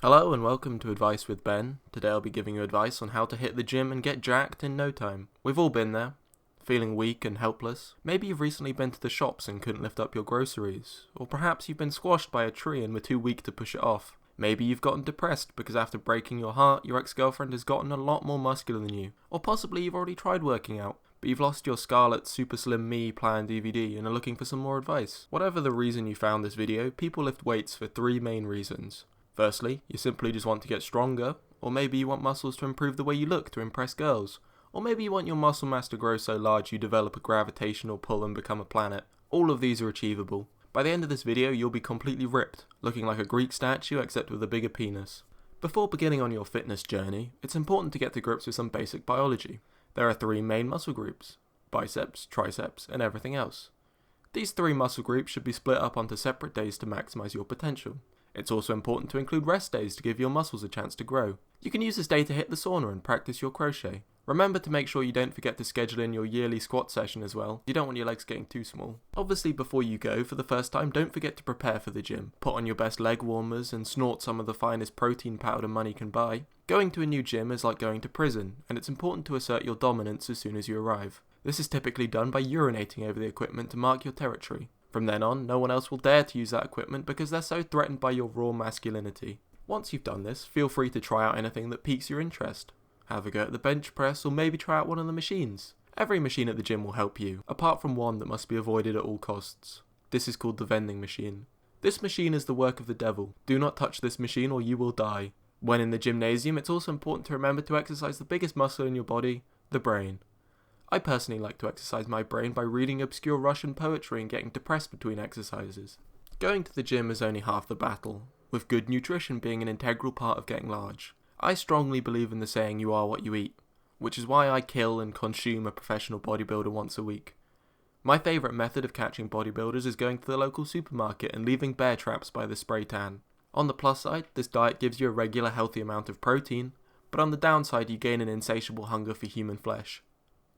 Hello and welcome to Advice with Ben. Today I'll be giving you advice on how to hit the gym and get jacked in no time. We've all been there, feeling weak and helpless. Maybe you've recently been to the shops and couldn't lift up your groceries. Or perhaps you've been squashed by a tree and were too weak to push it off. Maybe you've gotten depressed because after breaking your heart, your ex-girlfriend has gotten a lot more muscular than you. Or possibly you've already tried working out, but you've lost your Scarlet Super Slim Me Plan DVD and are looking for some more advice. Whatever the reason you found this video, people lift weights for three main reasons. Firstly, you simply just want to get stronger, or maybe you want muscles to improve the way you look to impress girls, or maybe you want your muscle mass to grow so large you develop a gravitational pull and become a planet. All of these are achievable. By the end of this video, you'll be completely ripped, looking like a Greek statue except with a bigger penis. Before beginning on your fitness journey, it's important to get to grips with some basic biology. There are three main muscle groups: biceps, triceps, and everything else. These three muscle groups should be split up onto separate days to maximize your potential. It's also important to include rest days to give your muscles a chance to grow. You can use this day to hit the sauna and practice your crochet. Remember to make sure you don't forget to schedule in your yearly squat session as well. You don't want your legs getting too small. Obviously, before you go for the first time, don't forget to prepare for the gym. Put on your best leg warmers and snort some of the finest protein powder money can buy. Going to a new gym is like going to prison, and it's important to assert your dominance as soon as you arrive. This is typically done by urinating over the equipment to mark your territory. From then on, no one else will dare to use that equipment because they're so threatened by your raw masculinity. Once you've done this, feel free to try out anything that piques your interest. Have a go at the bench press or maybe try out one of the machines. Every machine at the gym will help you, apart from one that must be avoided at all costs. This is called the vending machine. This machine is the work of the devil. Do not touch this machine or you will die. When in the gymnasium, it's also important to remember to exercise the biggest muscle in your body, the brain. I personally like to exercise my brain by reading obscure Russian poetry and getting depressed between exercises. Going to the gym is only half the battle, with good nutrition being an integral part of getting large. I strongly believe in the saying you are what you eat, which is why I kill and consume a professional bodybuilder once a week. My favourite method of catching bodybuilders is going to the local supermarket and leaving bear traps by the spray tan. On the plus side, this diet gives you a regular healthy amount of protein, but on the downside you gain an insatiable hunger for human flesh.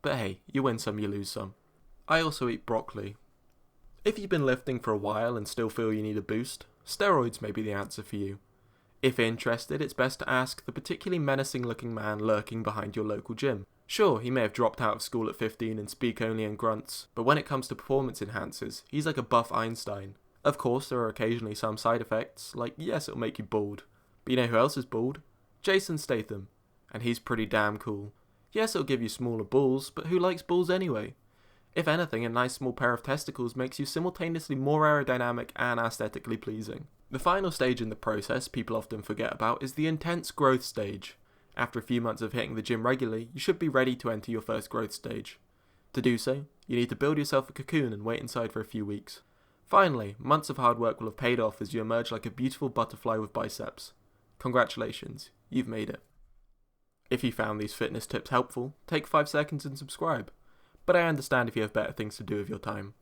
But hey, you win some, you lose some. I also eat broccoli. If you've been lifting for a while and still feel you need a boost, steroids may be the answer for you. If interested, it's best to ask the particularly menacing looking man lurking behind your local gym. Sure, he may have dropped out of school at 15 and speak only in grunts, but when it comes to performance enhancers, he's like a buff Einstein. Of course, there are occasionally some side effects, like yes, it'll make you bald. But you know who else is bald? Jason Statham. And he's pretty damn cool. Yes, it'll give you smaller balls, but who likes balls anyway? If anything, a nice small pair of testicles makes you simultaneously more aerodynamic and aesthetically pleasing. The final stage in the process people often forget about is the intense growth stage. After a few months of hitting the gym regularly, you should be ready to enter your first growth stage. To do so, you need to build yourself a cocoon and wait inside for a few weeks. Finally, months of hard work will have paid off as you emerge like a beautiful butterfly with biceps. Congratulations, you've made it. If you found these fitness tips helpful, take 5 seconds and subscribe. But I understand if you have better things to do with your time.